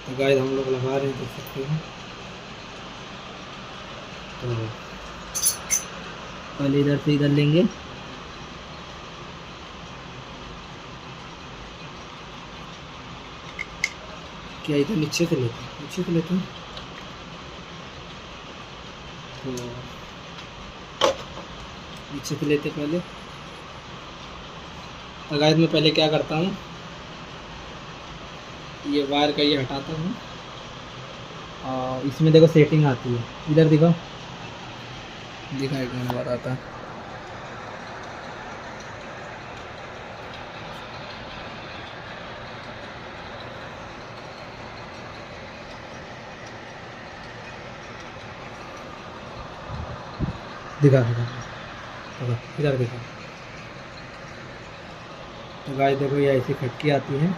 तो गाइस हम लोग लगा रहे हैं, देख सकते हैं। तो पहले इधर से इधर लेंगे, क्या इधर नीचे से लेते हैं, नीचे से लेते हैं। तो नीचे से लेते पहले। तो गाइस मैं पहले क्या करता हूँ, ये वायर का ये हटाता हूँ और इसमें देखो सेटिंग आती है, इधर दिखाओ, दिखा एक नंबर आता है। दिखा दिखा इधर दिखा। तो गाइस देखो ये ऐसी खटकी आती है।